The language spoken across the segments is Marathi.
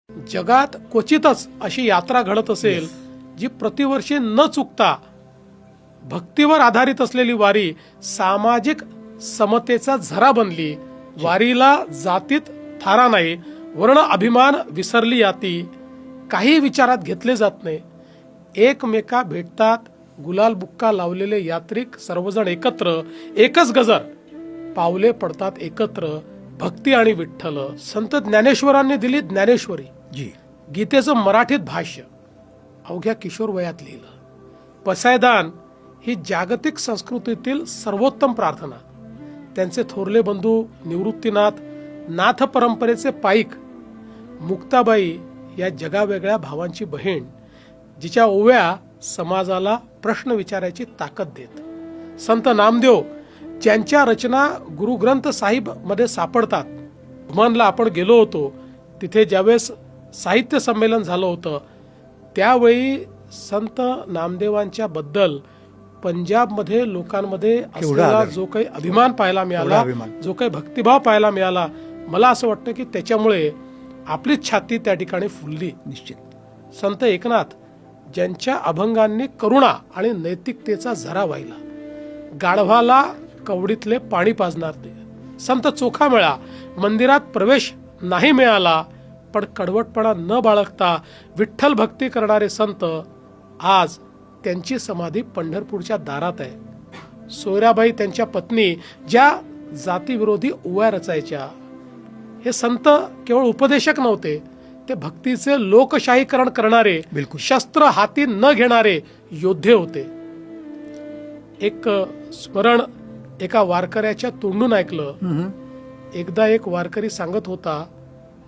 जगात क्वचितच अशी यात्रा घडत असेल जी प्रतिवर्षी न चुकता भक्तीवर आधारित असलेली वारी सामाजिक समतेचा झरा बनली. वारीला जातीत थारा नाही, वर्ण अभिमान विसरली याती, काही विचारात घेतले जात नाही. एकमेका भेटतात, गुलाल बुक्का लावलेले यात्रिक सर्वजण एकत्र, एकच गजर, पावले पडतात एकत्र, भक्ती आणि विठ्ठल. संत ज्ञानेश्वरांनी दिली ज्ञानेश्वरी जी. गीतेचं मराठीत भाष्य अवघ्या किशोर वयात लिहिलं. पसायदान ही जागतिक संस्कृतीतील सर्वोत्तम प्रार्थना. त्यांचे थोरले बंधू निवृत्तीनाथ नाथ परंपरेचे पाईक मुक्ताबाई या जगावेगळ्या भावांची बहीण, जिच्या ओव्या समाजाला प्रश्न विचारायची ताकद देत. संत नामदेव ज्यांच्या रचना गुरु ग्रंथ साहिब मध्ये सापडतात. घुमानला आपण गेलो होतो, तिथे ज्यावेळेस साहित्य संमेलन झालं होतं त्यावेळी संत नामदेवांच्या बद्दल पंजाबमध्ये लोकांमध्ये असलेला जो काही अभिमान पाहायला मिळाला, जो काही भक्तिभाव पाहायला मिळाला, मला असं वाटतं की त्याच्यामुळे आपलीच छाती त्या ठिकाणी फुलली. निश्चित. संत एकनाथ ज्यांच्या अभंगांनी करुणा आणि नैतिकतेचा झरा वाहिला. गाढवाला कवडीतले पाणी पाजणार ते. संत चोखामेळा मंदिरात प्रवेश नाही मिळाला, पण कडवटपणा न बाळगता विठ्ठल भक्ती करणारे संत आज त्यांची समाधी पंढरपूरच्या दारात आहे. सोयराबाई त्यांच्या पत्नी ज्या जातीविरोधी ओव्या रचायच्या, हे संत केवळ उपदेशक नव्हते, ते भक्तीचे लोकशाहीकरण करणारे, बिलकुल, शस्त्र हाती न घेणारे योद्धे होते. एक स्मरण एका वारकऱ्याच्या तोंडून ऐकलं. एकदा एक वारकरी सांगत होता,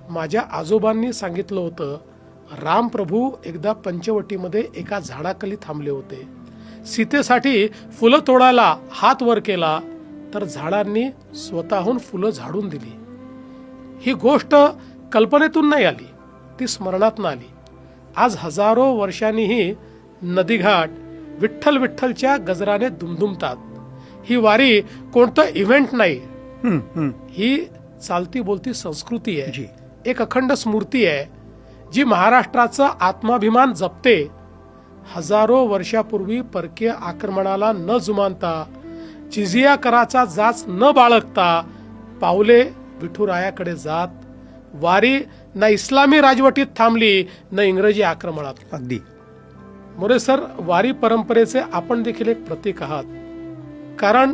माझ्या आजोबांनी सांगितलं होतं, राम प्रभू एकदा पंचवटीमध्ये एका झाडाखाली थांबले होते. सीतेसाठी फुलं तोडायला हात वर केला तर झाडांनी स्वतःहून फुलं झाडून दिली. ही गोष्ट कल्पनेतून नाही आली, ती स्मरणात आली. आज हजारो वर्षांनीही नदीघाट विठ्ठल विठ्ठलच्या गजराने दुमदुमतात. ही वारी कोणतं इव्हेंट नाही, ही चालती बोलती संस्कृती आहे. एक अखंड स्मृती आहे जी महाराष्ट्राचा आत्माभिमान जपते. हजारो वर्षापूर्वी परकीय आक्रमणाला न जुमानता, जिझिया कराचा जाच न बाळगता पावले विठुरायाकडे जात वारी ना इस्लामी राजवटीत थांबली न इंग्रजी आक्रमणात. अगदी मोरे सर, वारी परंपरेचे आपण देखील एक प्रतीक आहात. कारण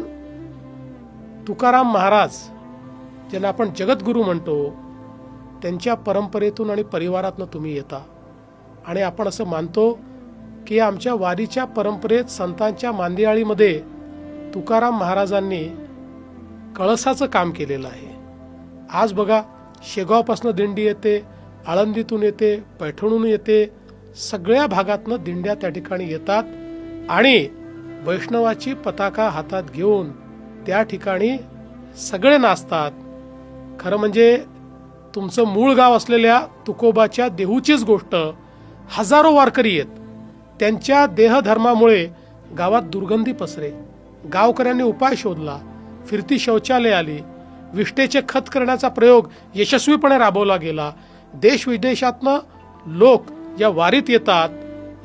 तुकाराम महाराज ज्यांना आपण जगद्गुरू म्हणतो, त्यांच्या परंपरेतून आणि परिवारातून तुम्ही येता. आणि आपण असं मानतो की आमच्या वारीच्या परंपरेत संतांच्या मांदियाळीमध्ये तुकाराम महाराजांनी कळसाचं काम केलेलं आहे. आज बघा, शेगावपासून दिंडी येते, आळंदीतून येते, पैठणहून येते, सगळ्या भागातनं दिंड्या त्या ठिकाणी येतात आणि वैष्णवाची पताका हातात घेऊन त्या ठिकाणी सगळे नाचतात. खरं म्हणजे तुमचं मूळ गाव असलेल्या तुकोबाच्या देहूचीच गोष्ट. हजारो वारकरी आहेत, त्यांच्या देहधर्मामुळे गावात दुर्गंधी पसरे. गावकऱ्यांनी उपाय शोधला, फिरती शौचालय आली, विष्ठेचे खत करण्याचा प्रयोग यशस्वीपणे राबवला गेला. देश विदेशातनं लोक या वारीत येतात.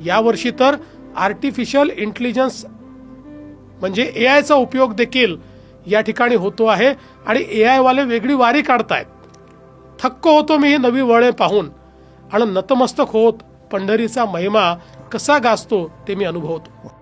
यावर्षी तर आर्टिफिशियल इंटेलिजन्स म्हणजे AI चा उपयोग देखील या ठिकाणी होतो आहे आणि AI वाले वेगळी वारी काढतायत. थक्क होतो मी ही नवी वळे पाहून आणि नतमस्तक होत पंढरीचा महिमा कसा गाजतो ते मी अनुभवतो.